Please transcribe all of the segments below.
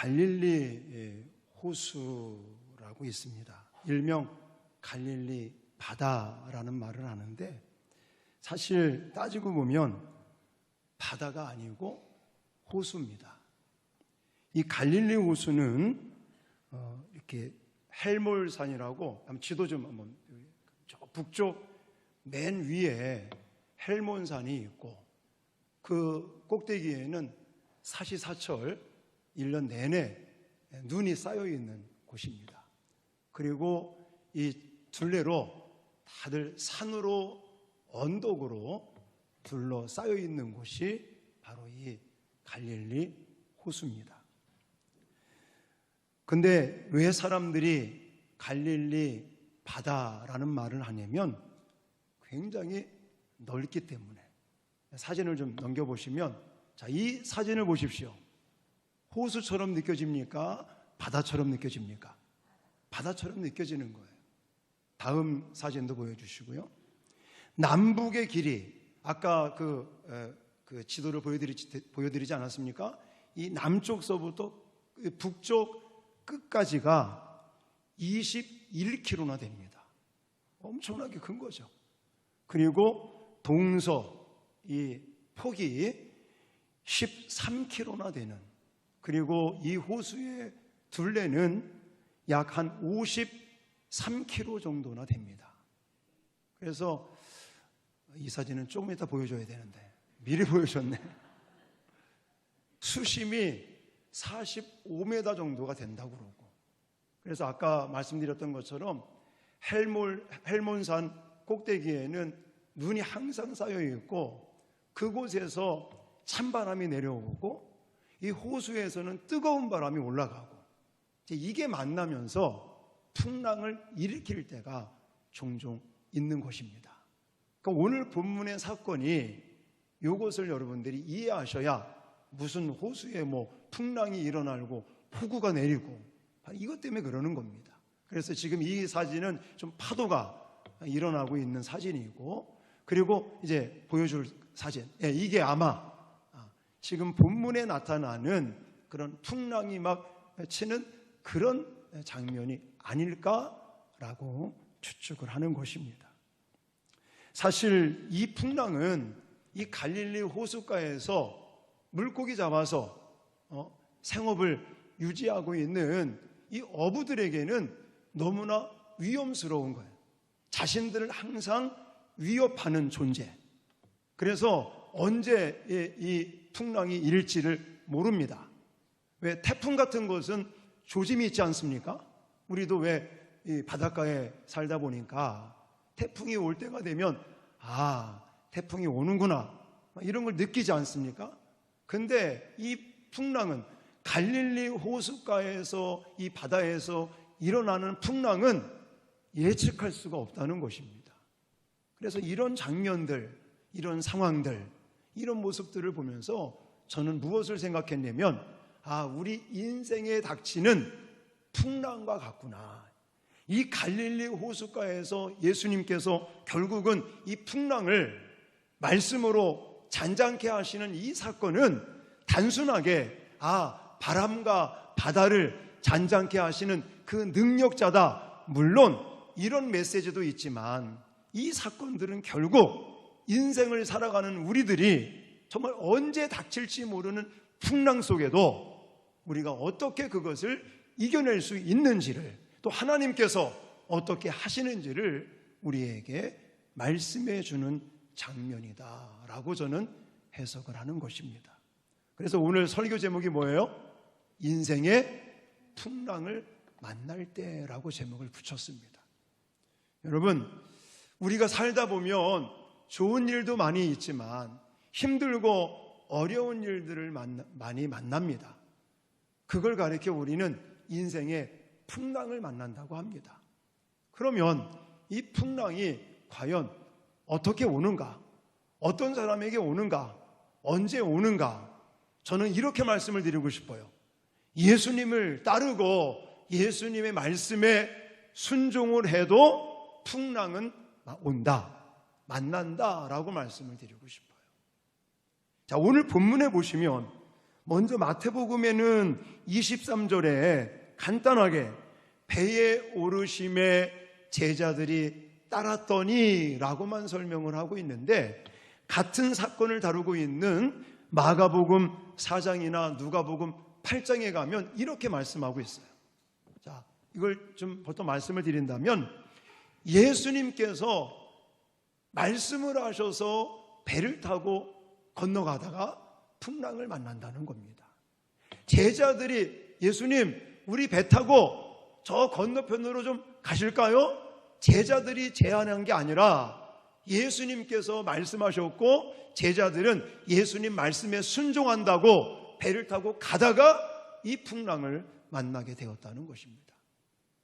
갈릴리 호수라고 있습니다. 일명 갈릴리 바다라는 말을 하는데 사실 따지고 보면 바다가 아니고 호수입니다. 이 갈릴리 호수는 이렇게 헬몰산이라고, 한번 지도 좀 한번, 저 북쪽 맨 위에 헬몬산이 있고 그 꼭대기에는 사시사철 1년 내내 눈이 쌓여 있는 곳입니다. 그리고 이 둘레로 다들 산으로 언덕으로 둘러싸여 있는 곳이 바로 이 갈릴리 호수입니다. 근데 왜 사람들이 갈릴리 바다라는 말을 하냐면 굉장히 넓기 때문에. 사진을 좀 넘겨보시면, 자, 이 사진을 보십시오. 호수처럼 느껴집니까? 바다처럼 느껴집니까? 바다처럼 느껴지는 거예요. 다음 사진도 보여주시고요. 남북의 길이, 아까 그 지도를 보여드리지 않았습니까? 이 남쪽서부터 북쪽 끝까지가 21km나 됩니다. 엄청나게 큰 거죠. 그리고 동서 이 폭이 13km나 되는, 그리고 이 호수의 둘레는 약 한 53km 정도나 됩니다. 그래서 이 사진은 조금 이따 보여줘야 되는데 미리 보여줬네. 수심이 45m 정도가 된다고 그러고, 그래서 아까 말씀드렸던 것처럼 헬몬산 꼭대기에는 눈이 항상 쌓여 있고 그곳에서 찬바람이 내려오고 이 호수에서는 뜨거운 바람이 올라가고, 이게 만나면서 풍랑을 일으킬 때가 종종 있는 것입니다. 그러니까 오늘 본문의 사건이 이것을 여러분들이 이해하셔야 무슨 호수에 뭐 풍랑이 일어나고 폭우가 내리고 이것 때문에 그러는 겁니다. 그래서 지금 이 사진은 좀 파도가 일어나고 있는 사진이고, 그리고 이제 보여줄 사진, 이게 아마 지금 본문에 나타나는 그런 풍랑이 막 치는 그런 장면이 아닐까라고 추측을 하는 것입니다. 사실 이 풍랑은 이 갈릴리 호숫가에서 물고기 잡아서 생업을 유지하고 있는 이 어부들에게는 너무나 위험스러운 거예요. 자신들을 항상 위협하는 존재. 그래서 언제 이 풍랑이 일지를 모릅니다. 왜 태풍 같은 것은 조짐이 있지 않습니까? 우리도 왜 이 바닷가에 살다 보니까 태풍이 올 때가 되면 태풍이 오는구나 이런 걸 느끼지 않습니까? 근데 이 풍랑은 갈릴리 호숫가에서 이 바다에서 일어나는 풍랑은 예측할 수가 없다는 것입니다. 그래서 이런 장면들, 이런 상황들, 이런 모습들을 보면서 저는 무엇을 생각했냐면 우리 인생에 닥치는 풍랑과 같구나. 이 갈릴리 호숫가에서 예수님께서 결국은 이 풍랑을 말씀으로 잔잔케 하시는 이 사건은 단순하게 바람과 바다를 잔잔케 하시는 그 능력자다, 물론 이런 메시지도 있지만 이 사건들은 결국 인생을 살아가는 우리들이 정말 언제 닥칠지 모르는 풍랑 속에도 우리가 어떻게 그것을 이겨낼 수 있는지를, 또 하나님께서 어떻게 하시는지를 우리에게 말씀해 주는 장면이다라고 저는 해석을 하는 것입니다. 그래서 오늘 설교 제목이 뭐예요? 인생의 풍랑을 만날 때라고 제목을 붙였습니다. 여러분, 우리가 살다 보면 좋은 일도 많이 있지만 힘들고 어려운 일들을 많이 만납니다. 그걸 가리켜 우리는 인생의 풍랑을 만난다고 합니다. 그러면 이 풍랑이 과연 어떻게 오는가? 어떤 사람에게 오는가? 언제 오는가? 저는 이렇게 말씀을 드리고 싶어요. 예수님을 따르고 예수님의 말씀에 순종을 해도 풍랑은 온다, 만난다라고 말씀을 드리고 싶어요. 자, 오늘 본문에 보시면 먼저 마태복음에는 23절에 간단하게 배에 오르심에 제자들이 따랐더니 라고만 설명을 하고 있는데, 같은 사건을 다루고 있는 마가복음 4장이나 누가복음 8장에 가면 이렇게 말씀하고 있어요. 자, 이걸 좀 보통 말씀을 드린다면, 예수님께서 말씀을 하셔서 배를 타고 건너가다가 풍랑을 만난다는 겁니다. 제자들이 예수님, 우리 배 타고 저 건너편으로 좀 가실까요? 제자들이 제안한 게 아니라 예수님께서 말씀하셨고, 제자들은 예수님 말씀에 순종한다고 배를 타고 가다가 이 풍랑을 만나게 되었다는 것입니다.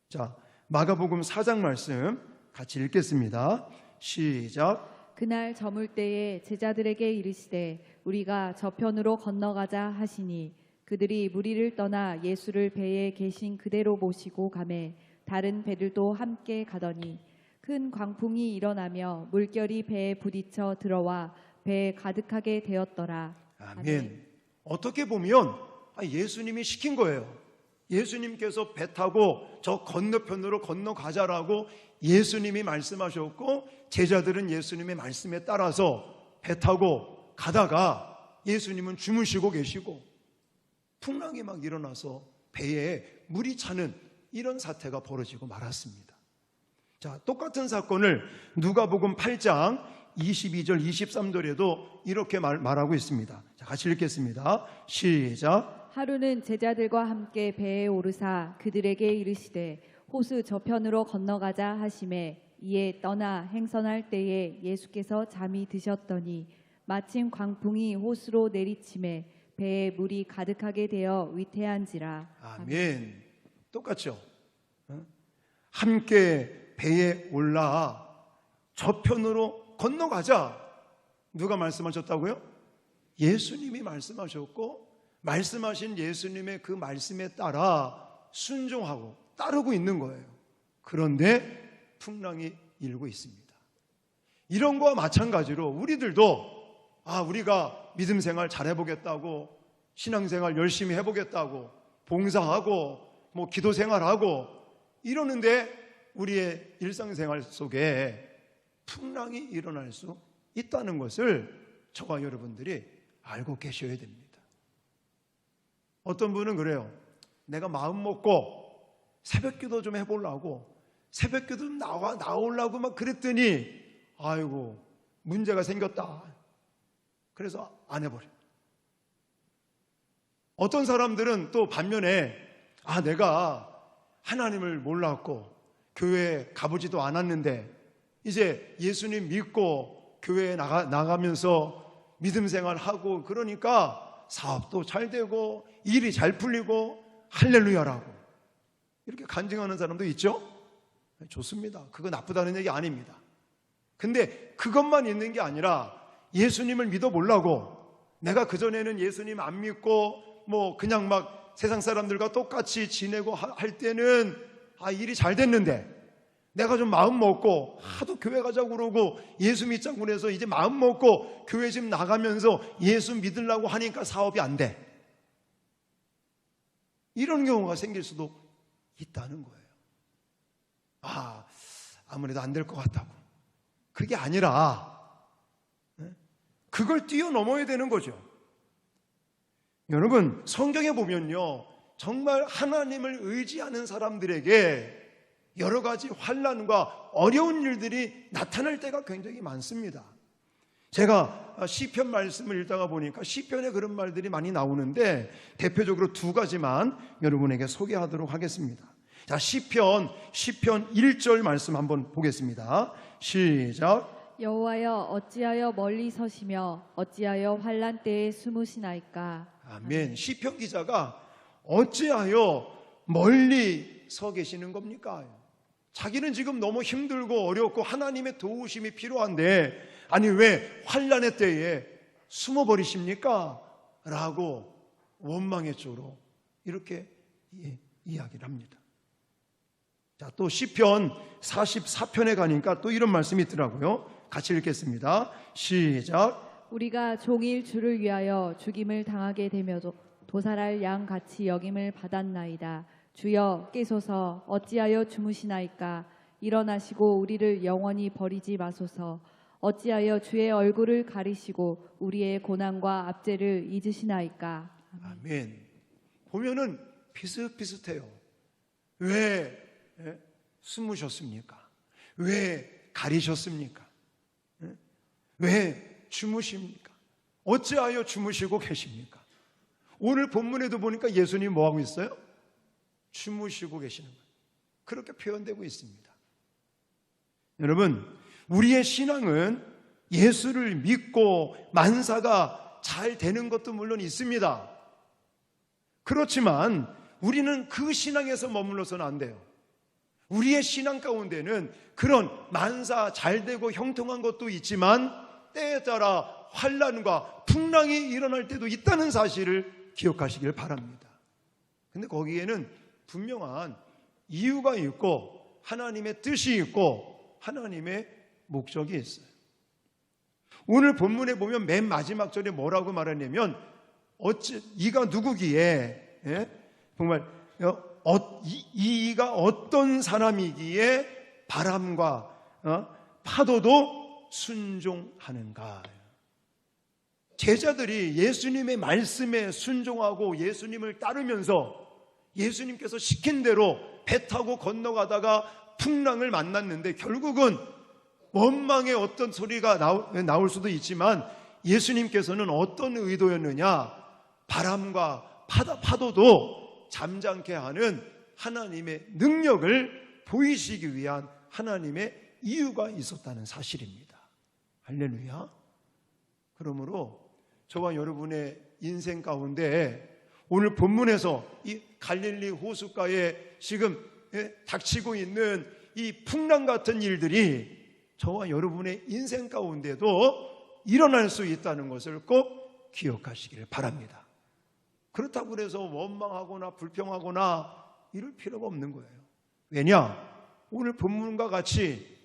자, 마가복음 4장 말씀 같이 읽겠습니다. 시작. 그날 저물 때에 제자들에게 이르시되 우리가 저편으로 건너가자 하시니 그들이 무리를 떠나 예수를 배에 계신 그대로 모시고 가매 다른 배들도 함께 가더니 큰 광풍이 일어나며 물결이 배에 부딪혀 들어와 배에 가득하게 되었더라. 아멘. 어떻게 보면 예수님이 시킨 거예요. 예수님께서 배 타고 저 건너편으로 건너가자라고 예수님이 말씀하셨고, 제자들은 예수님의 말씀에 따라서 배 타고 가다가 예수님은 주무시고 계시고 풍랑이 막 일어나서 배에 물이 차는 이런 사태가 벌어지고 말았습니다. 자, 똑같은 사건을 누가복음 8장 22절 23절에도 이렇게 말하고 있습니다. 자, 같이 읽겠습니다. 시작. 하루는 제자들과 함께 배에 오르사 그들에게 이르시되 호수 저편으로 건너가자 하시매 이에 떠나 행선할 때에 예수께서 잠이 드셨더니 마침 광풍이 호수로 내리치매 배에 물이 가득하게 되어 위태한지라. 아멘. 똑같죠? 함께 배에 올라 저편으로 건너가자. 누가 말씀하셨다고요? 예수님이 말씀하셨고, 말씀하신 예수님의 그 말씀에 따라 순종하고 따르고 있는 거예요. 그런데 풍랑이 일고 있습니다. 이런 거와 마찬가지로 우리들도 우리가 믿음 생활 잘해보겠다고, 신앙생활 열심히 해보겠다고, 봉사하고 기도 생활하고 이러는데 우리의 일상생활 속에 풍랑이 일어날 수 있다는 것을 저와 여러분들이 알고 계셔야 됩니다. 어떤 분은 그래요. 내가 마음 먹고 새벽기도 좀 해보려고, 새벽기도 좀 나오려고 막 그랬더니 아이고 문제가 생겼다. 그래서 안 해버려. 어떤 사람들은 또 반면에 내가 하나님을 몰랐고 교회에 가보지도 않았는데 이제 예수님 믿고 교회에 나가면서 믿음 생활하고 그러니까 사업도 잘 되고 일이 잘 풀리고 할렐루야라고 이렇게 간증하는 사람도 있죠. 좋습니다. 그거 나쁘다는 얘기 아닙니다. 근데 그것만 있는 게 아니라 예수님을 믿어보려고, 내가 그전에는 예수님 안 믿고 그냥 막 세상 사람들과 똑같이 지내고 할 때는 일이 잘 됐는데, 내가 좀 마음 먹고 하도 교회 가자고 그러고 예수 믿자고 그래서 이제 마음 먹고 교회 집 나가면서 예수 믿으려고 하니까 사업이 안 돼. 이런 경우가 생길 수도 있다는 거예요. 아무래도 안 될 것 같다고. 그게 아니라 그걸 뛰어넘어야 되는 거죠. 여러분, 성경에 보면요, 정말 하나님을 의지하는 사람들에게 여러 가지 환난과 어려운 일들이 나타날 때가 굉장히 많습니다. 제가 시편 말씀을 읽다가 보니까 시편에 그런 말들이 많이 나오는데 대표적으로 두 가지만 여러분에게 소개하도록 하겠습니다. 자, 시편 1절 말씀 한번 보겠습니다. 시작. 여호와여 어찌하여 멀리 서시며 어찌하여 환난 때에 숨으시나이까. 아멘. 시편 기자가 어찌하여 멀리 서 계시는 겁니까? 자기는 지금 너무 힘들고 어렵고 하나님의 도우심이 필요한데 왜 환난의 때에 숨어버리십니까? 라고 원망의 조로 이렇게 이야기를 합니다. 자, 또 시편 44편에 가니까 또 이런 말씀이 있더라고요. 같이 읽겠습니다. 시작. 우리가 종일 주를 위하여 죽임을 당하게 도살할 양 같이 여김을 받았나이다. 주여 깨소서. 어찌하여 주무시나이까. 일어나시고 우리를 영원히 버리지 마소서. 어찌하여 주의 얼굴을 가리시고 우리의 고난과 압제를 잊으시나이까. 아멘. 보면은 비슷비슷해요. 왜 숨으셨습니까? 왜 가리셨습니까? 왜 주무십니까? 어찌하여 주무시고 계십니까? 오늘 본문에도 보니까 예수님이 뭐하고 있어요? 주무시고 계시는 거예요. 그렇게 표현되고 있습니다. 여러분, 우리의 신앙은 예수를 믿고 만사가 잘 되는 것도 물론 있습니다. 그렇지만 우리는 그 신앙에서 머물러서는 안 돼요. 우리의 신앙 가운데는 그런 만사 잘 되고 형통한 것도 있지만 때에 따라 환난과 풍랑이 일어날 때도 있다는 사실을 기억하시길 바랍니다. 근데 거기에는 분명한 이유가 있고 하나님의 뜻이 있고 하나님의 목적이 있어요. 오늘 본문에 보면 맨 마지막 절에 뭐라고 말하냐면 이가 누구기에 정말 이가 어떤 사람이기에 바람과 파도도 순종하는가. 제자들이 예수님의 말씀에 순종하고 예수님을 따르면서 예수님께서 시킨 대로 배 타고 건너가다가 풍랑을 만났는데 결국은 원망의 어떤 소리가 나올 수도 있지만 예수님께서는 어떤 의도였느냐, 바람과 파도도 잠잠케 하는 하나님의 능력을 보이시기 위한 하나님의 이유가 있었다는 사실입니다. 할렐루야. 그러므로 저와 여러분의 인생 가운데 오늘 본문에서 이 갈릴리 호숫가에 지금 닥치고 있는 이 풍랑 같은 일들이 저와 여러분의 인생 가운데도 일어날 수 있다는 것을 꼭 기억하시기를 바랍니다. 그렇다고 해서 원망하거나 불평하거나 이럴 필요가 없는 거예요. 왜냐? 오늘 본문과 같이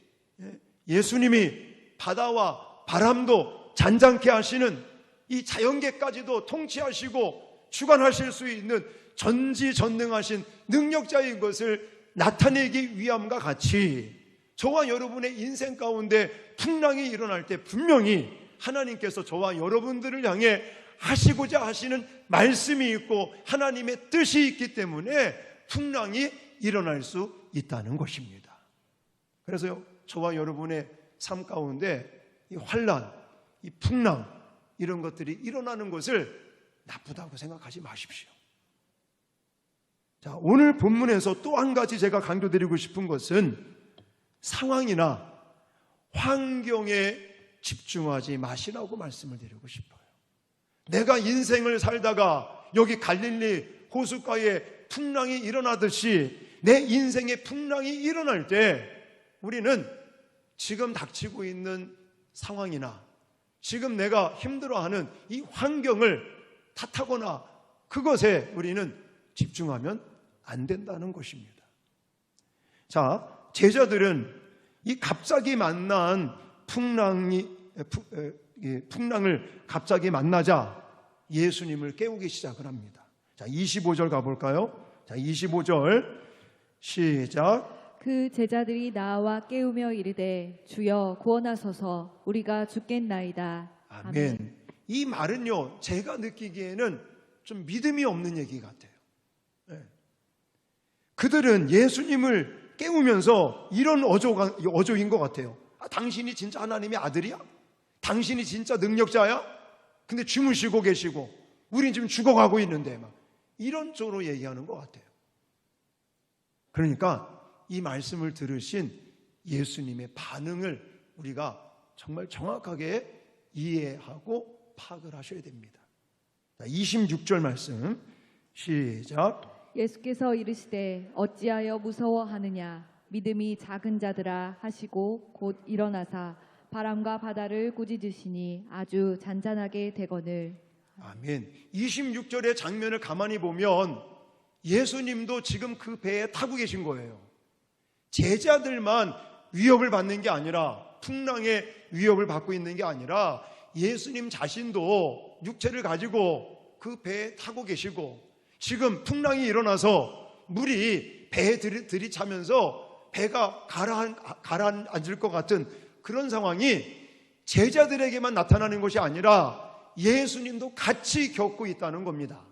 예수님이 바다와 바람도 잔잔케 하시는 이 자연계까지도 통치하시고 주관하실 수 있는 전지전능하신 능력자인 것을 나타내기 위함과 같이 저와 여러분의 인생 가운데 풍랑이 일어날 때 분명히 하나님께서 저와 여러분들을 향해 하시고자 하시는 말씀이 있고 하나님의 뜻이 있기 때문에 풍랑이 일어날 수 있다는 것입니다. 그래서요, 저와 여러분의 삶 가운데 이 환난, 이 풍랑 이런 것들이 일어나는 것을 나쁘다고 생각하지 마십시오. 자, 오늘 본문에서 또 한 가지 제가 강조드리고 싶은 것은 상황이나 환경에 집중하지 마시라고 말씀을 드리고 싶어요. 내가 인생을 살다가 여기 갈릴리 호숫가에 풍랑이 일어나듯이 내 인생에 풍랑이 일어날 때 우리는 지금 닥치고 있는 상황이나 지금 내가 힘들어하는 이 환경을 탓하거나 그것에 우리는 집중하면 안 된다는 것입니다. 자, 제자들은 이 갑자기 만난 풍랑을 갑자기 만나자 예수님을 깨우기 시작을 합니다. 자, 25절 가볼까요? 자, 25절 시작. 그 제자들이 나와 깨우며 이르되 주여 구원하소서 우리가 죽겠나이다. 아멘. 이 말은요, 제가 느끼기에는 좀 믿음이 없는 얘기 같아요. 그들은 예수님을 깨우면서 이런 어조인 것 같아요. 당신이 진짜 하나님의 아들이야? 당신이 진짜 능력자야? 근데 주무시고 계시고 우린 지금 죽어가고 있는데 막 이런 쪽으로 얘기하는 것 같아요. 그러니까 이 말씀을 들으신 예수님의 반응을 우리가 정말 정확하게 이해하고 파악을 하셔야 됩니다. 26절 말씀 시작. 예수께서 이르시되 어찌하여 무서워하느냐 믿음이 작은 자들아 하시고 곧 일어나사 바람과 바다를 꾸짖으시니 아주 잔잔하게 되거늘. 아멘. 26절의 장면을 가만히 보면 예수님도 지금 그 배에 타고 계신 거예요. 제자들만 위협을 받는 게 아니라 풍랑의 위협을 받고 있는 게 아니라 예수님 자신도 육체를 가지고 그 배에 타고 계시고 지금 풍랑이 일어나서 물이 배에 들이차면서 배가 가라앉을 것 같은 그런 상황이 제자들에게만 나타나는 것이 아니라 예수님도 같이 겪고 있다는 겁니다.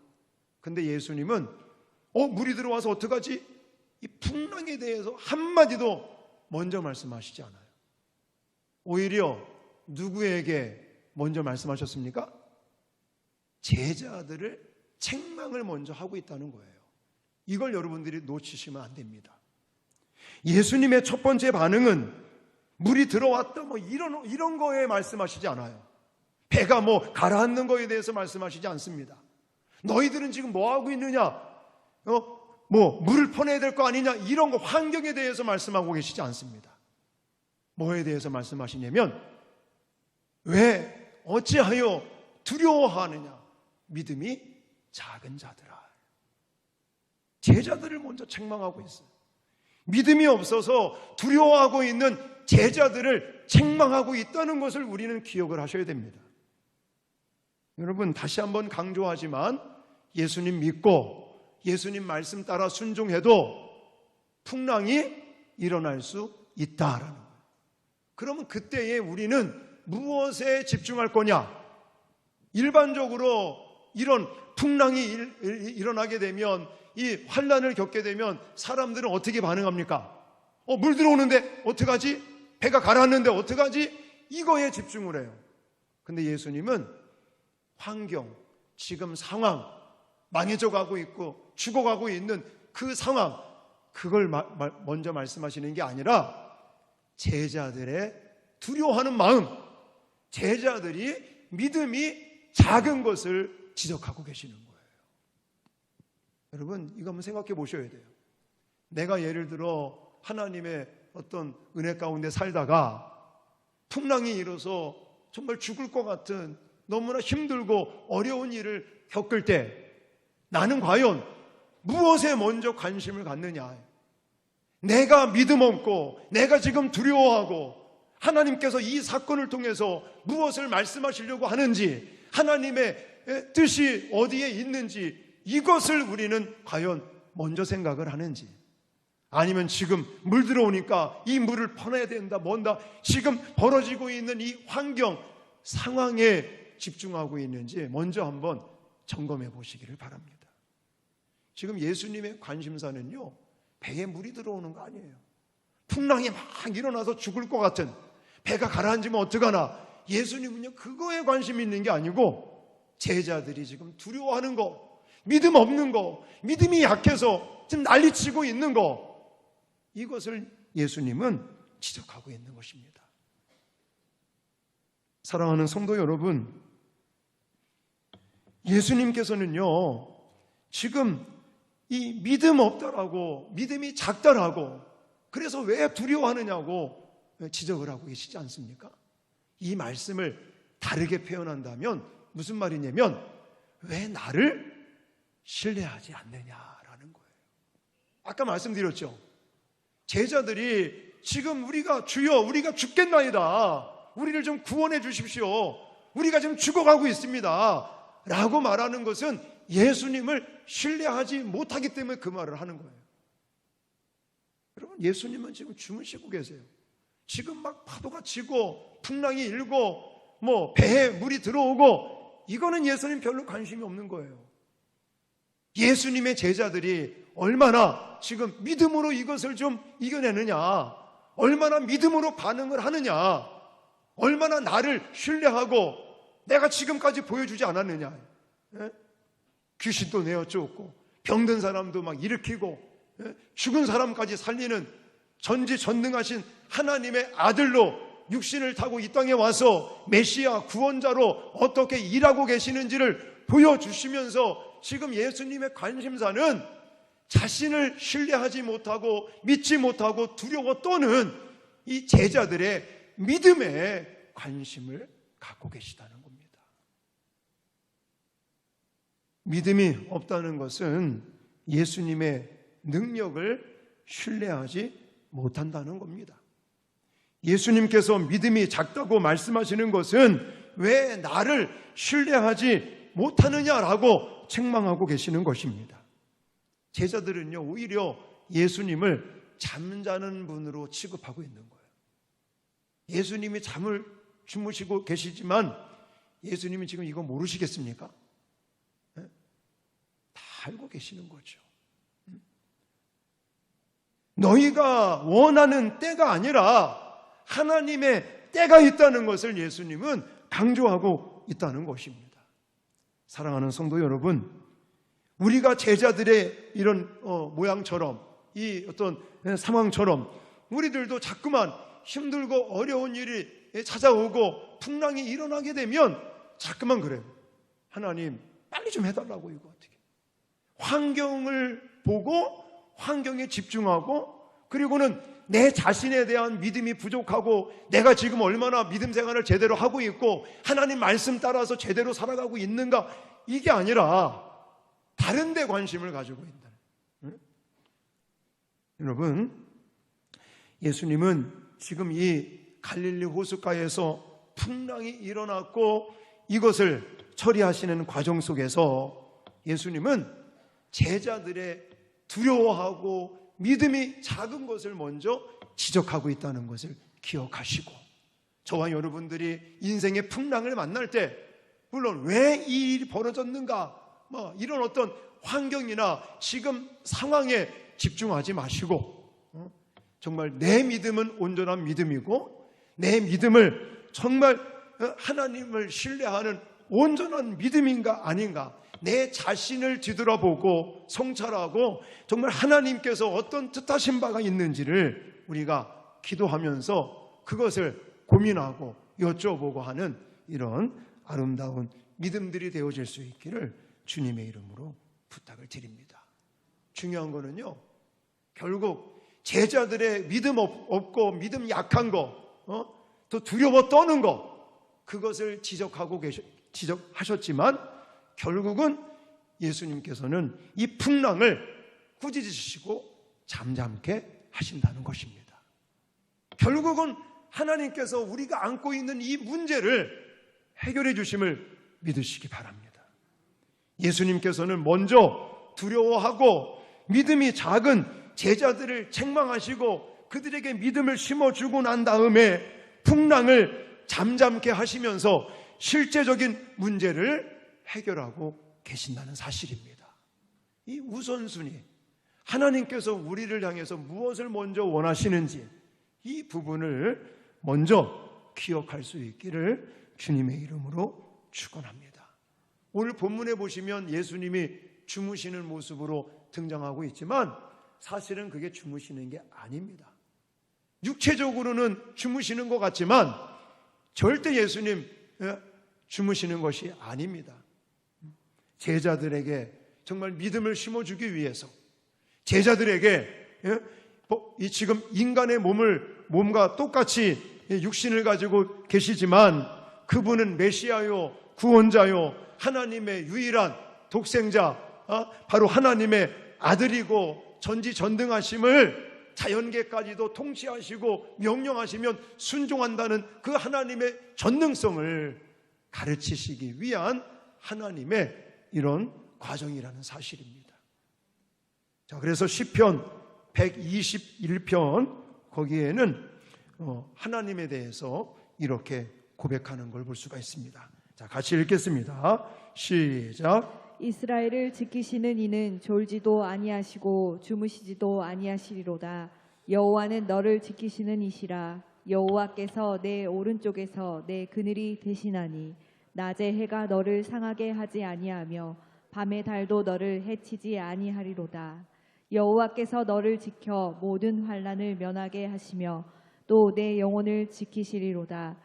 근데 예수님은 물이 들어와서 어떡하지? 이 풍랑에 대해서 한마디도 먼저 말씀하시지 않아요. 오히려 누구에게 먼저 말씀하셨습니까? 제자들을 책망을 먼저 하고 있다는 거예요. 이걸 여러분들이 놓치시면 안 됩니다. 예수님의 첫 번째 반응은 물이 들어왔다 이런 거에 말씀하시지 않아요. 배가 가라앉는 거에 대해서 말씀하시지 않습니다. 너희들은 지금 뭐 하고 있느냐? 물을 퍼내야 될 거 아니냐? 이런 거 환경에 대해서 말씀하고 계시지 않습니다. 뭐에 대해서 말씀하시냐면 왜 어찌하여 두려워하느냐? 믿음이 작은 자들아. 제자들을 먼저 책망하고 있어요. 믿음이 없어서 두려워하고 있는 제자들을 책망하고 있다는 것을 우리는 기억을 하셔야 됩니다. 여러분, 다시 한번 강조하지만 예수님 믿고 예수님 말씀 따라 순종해도 풍랑이 일어날 수 있다라는 거예요. 그러면 그때에 우리는 무엇에 집중할 거냐? 일반적으로 이런 풍랑이 일어나게 되면, 이 환난을 겪게 되면 사람들은 어떻게 반응합니까? 물 들어오는데 어떡하지? 배가 가라앉는데 어떡하지? 이거에 집중을 해요. 근데 예수님은 환경, 지금 상황, 망해져 가고 있고 죽어가고 있는 그 상황, 그걸 먼저 말씀하시는 게 아니라 제자들의 두려워하는 마음, 제자들이 믿음이 작은 것을 지적하고 계시는 거예요. 여러분, 이거 한번 생각해 보셔야 돼요. 내가 예를 들어 하나님의 어떤 은혜 가운데 살다가 풍랑이 일어서 정말 죽을 것 같은 너무나 힘들고 어려운 일을 겪을 때 나는 과연 무엇에 먼저 관심을 갖느냐? 내가 믿음 없고 내가 지금 두려워하고 하나님께서 이 사건을 통해서 무엇을 말씀하시려고 하는지, 하나님의 뜻이 어디에 있는지, 이것을 우리는 과연 먼저 생각을 하는지, 아니면 지금 물 들어오니까 이 물을 퍼내야 된다, 뭔다, 지금 벌어지고 있는 이 환경, 상황에 집중하고 있는지 먼저 한번 점검해 보시기를 바랍니다. 지금 예수님의 관심사는요, 배에 물이 들어오는 거 아니에요. 풍랑이 막 일어나서 죽을 것 같은, 배가 가라앉으면 어떡하나, 예수님은요 그거에 관심이 있는 게 아니고 제자들이 지금 두려워하는 거, 믿음 없는 거, 믿음이 약해서 지금 난리치고 있는 거, 이것을 예수님은 지적하고 있는 것입니다. 사랑하는 성도 여러분, 예수님께서는요 지금 이 믿음 없다라고, 믿음이 작다라고, 그래서 왜 두려워하느냐고 지적을 하고 계시지 않습니까? 이 말씀을 다르게 표현한다면 무슨 말이냐면, 왜 나를 신뢰하지 않느냐라는 거예요. 아까 말씀드렸죠. 제자들이 지금 주여 우리가 죽겠나이다, 우리를 좀 구원해 주십시오, 우리가 지금 죽어가고 있습니다 라고 말하는 것은 예수님을 신뢰하지 못하기 때문에 그 말을 하는 거예요. 여러분, 예수님은 지금 주무시고 계세요. 지금 막 파도가 치고 풍랑이 일고 배에 물이 들어오고, 이거는 예수님 별로 관심이 없는 거예요. 예수님의 제자들이 얼마나 지금 믿음으로 이것을 좀 이겨내느냐, 얼마나 믿음으로 반응을 하느냐, 얼마나 나를 신뢰하고 내가 지금까지 보여주지 않았느냐. 귀신도 내어 쫓고 병든 사람도 막 일으키고 죽은 사람까지 살리는 전지전능하신 하나님의 아들로 육신을 타고 이 땅에 와서 메시아 구원자로 어떻게 일하고 계시는지를 보여주시면서, 지금 예수님의 관심사는 자신을 신뢰하지 못하고 믿지 못하고 두려워 떠는 이 제자들의 믿음에 관심을 갖고 계시다는 겁니다. 믿음이 없다는 것은 예수님의 능력을 신뢰하지 못한다는 겁니다. 예수님께서 믿음이 작다고 말씀하시는 것은 왜 나를 신뢰하지 못하느냐라고 책망하고 계시는 것입니다. 제자들은요, 오히려 예수님을 잠자는 분으로 취급하고 있는 거예요. 예수님이 잠을 주무시고 계시지만 예수님이 지금 이거 모르시겠습니까? 네? 다 알고 계시는 거죠. 너희가 원하는 때가 아니라 하나님의 때가 있다는 것을 예수님은 강조하고 있다는 것입니다. 사랑하는 성도 여러분, 우리가 제자들의 이런 모양처럼, 이 어떤 상황처럼 우리들도 자꾸만 힘들고 어려운 일이 찾아오고 풍랑이 일어나게 되면 자꾸만 그래요. 하나님 빨리 좀 해달라고. 이거 어떻게, 환경을 보고 환경에 집중하고, 그리고는 내 자신에 대한 믿음이 부족하고 내가 지금 얼마나 믿음 생활을 제대로 하고 있고 하나님 말씀 따라서 제대로 살아가고 있는가, 이게 아니라 다른 데 관심을 가지고 있다. 응? 여러분, 예수님은 지금 이 갈릴리 호숫가에서 풍랑이 일어났고 이것을 처리하시는 과정 속에서 예수님은 제자들의 두려워하고 믿음이 작은 것을 먼저 지적하고 있다는 것을 기억하시고, 저와 여러분들이 인생의 풍랑을 만날 때 물론 왜 이 일이 벌어졌는가, 이런 어떤 환경이나 지금 상황에 집중하지 마시고 정말 내 믿음은 온전한 믿음이고 내 믿음을 정말 하나님을 신뢰하는 온전한 믿음인가 아닌가, 내 자신을 뒤돌아보고 성찰하고 정말 하나님께서 어떤 뜻하신 바가 있는지를 우리가 기도하면서 그것을 고민하고 여쭤보고 하는 이런 아름다운 믿음들이 되어질 수 있기를 주님의 이름으로 부탁을 드립니다. 중요한 거는요, 결국 제자들의 믿음 없고 믿음 약한 거, 또 두려워 떠는 거, 그것을 지적하셨지만 결국은 예수님께서는 이 풍랑을 꾸짖으시고 잠잠케 하신다는 것입니다. 결국은 하나님께서 우리가 안고 있는 이 문제를 해결해 주심을 믿으시기 바랍니다. 예수님께서는 먼저 두려워하고 믿음이 작은 제자들을 책망하시고 그들에게 믿음을 심어주고 난 다음에 풍랑을 잠잠케 하시면서 실제적인 문제를 해결하고 계신다는 사실입니다. 이 우선순위, 하나님께서 우리를 향해서 무엇을 먼저 원하시는지 이 부분을 먼저 기억할 수 있기를 주님의 이름으로 축원합니다. 오늘 본문에 보시면 예수님이 주무시는 모습으로 등장하고 있지만 사실은 그게 주무시는 게 아닙니다. 육체적으로는 주무시는 것 같지만 절대 예수님 주무시는 것이 아닙니다. 제자들에게 정말 믿음을 심어주기 위해서, 제자들에게 이 지금 인간의 몸과 똑같이 육신을 가지고 계시지만 그분은 메시아요, 구원자요, 하나님의 유일한 독생자, 바로 하나님의 아들이고 전지전능하심을 자연계까지도 통치하시고 명령하시면 순종한다는 그 하나님의 전능성을 가르치시기 위한 하나님의 이런 과정이라는 사실입니다. 자, 그래서 시편 121편 거기에는 하나님에 대해서 이렇게 고백하는 걸 볼 수가 있습니다. 자, 같이 읽겠습니다. 시작. 이스라엘을 지키시는 이는 졸지도 아니하시고 주무시지도 아니하시리로다. 여호와는 너를 지키시는 이시라. 여호와께서 내 오른쪽에서 내 그늘이 되시나니 낮에 해가 너를 상하게 하지 아니하며 밤에 달도 너를 해치지 아니하리로다. 여호와께서 너를 지켜 모든 환난을 면하게 하시며 또 내 영혼을 지키시리로다.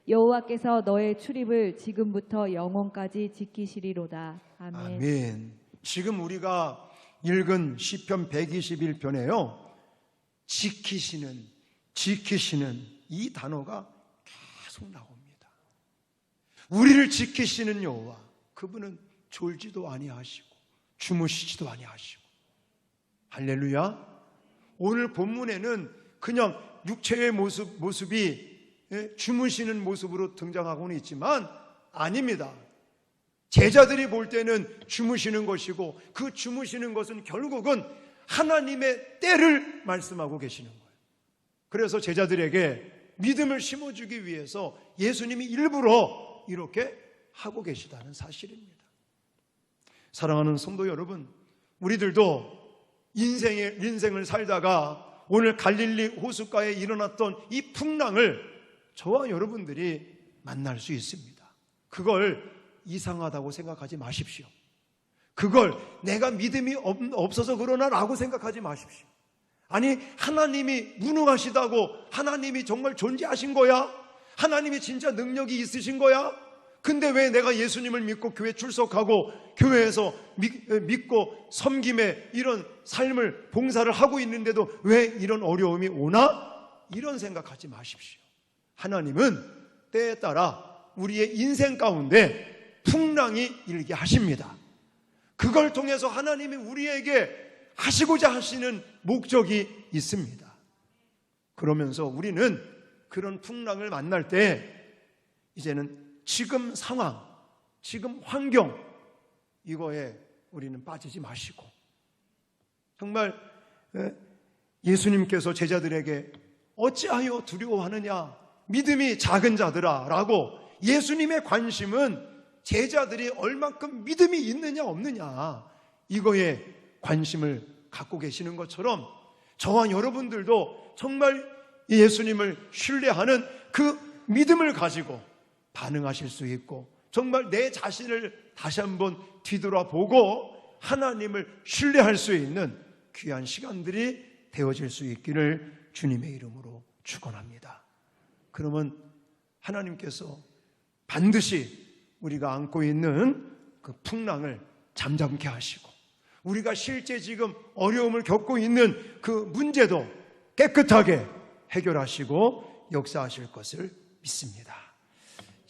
여호와께서 너의 출입을 지금부터 영원까지 지키시리로다. 아멘. 아멘. 지금 우리가 읽은 시편 121편에요, 지키시는 이 단어가 계속 나옵니다. 우리를 지키시는 여호와, 그분은 졸지도 아니하시고 주무시지도 아니하시고. 할렐루야. 오늘 본문에는 그냥 육체의 모습이 주무시는 모습으로 등장하고는 있지만 아닙니다. 제자들이 볼 때는 주무시는 것이고 그 주무시는 것은 결국은 하나님의 때를 말씀하고 계시는 거예요. 그래서 제자들에게 믿음을 심어주기 위해서 예수님이 일부러 이렇게 하고 계시다는 사실입니다. 사랑하는 성도 여러분, 우리들도 인생을 살다가 오늘 갈릴리 호숫가에 일어났던 이 풍랑을 저와 여러분들이 만날 수 있습니다. 그걸 이상하다고 생각하지 마십시오. 그걸 내가 믿음이 없어서 그러나 라고 생각하지 마십시오. 아니, 하나님이 무능하시다고, 하나님이 정말 존재하신 거야? 하나님이 진짜 능력이 있으신 거야? 근데 왜 내가 예수님을 믿고 교회 출석하고 교회에서 믿고 섬김에 이런 삶을 봉사를 하고 있는데도 왜 이런 어려움이 오나? 이런 생각하지 마십시오. 하나님은 때에 따라 우리의 인생 가운데 풍랑이 일게 하십니다. 그걸 통해서 하나님이 우리에게 하시고자 하시는 목적이 있습니다. 그러면서 우리는 그런 풍랑을 만날 때 이제는 지금 상황, 지금 환경, 이거에 우리는 빠지지 마시고, 정말 예수님께서 제자들에게 어찌하여 두려워하느냐, 믿음이 작은 자들아 라고, 예수님의 관심은 제자들이 얼만큼 믿음이 있느냐 없느냐, 이거에 관심을 갖고 계시는 것처럼 저와 여러분들도 정말 예수님을 신뢰하는 그 믿음을 가지고 반응하실 수 있고, 정말 내 자신을 다시 한번 뒤돌아보고 하나님을 신뢰할 수 있는 귀한 시간들이 되어질 수 있기를 주님의 이름으로 축원합니다. 그러면 하나님께서 반드시 우리가 안고 있는 그 풍랑을 잠잠케 하시고, 우리가 실제 지금 어려움을 겪고 있는 그 문제도 깨끗하게 해결하시고 역사하실 것을 믿습니다.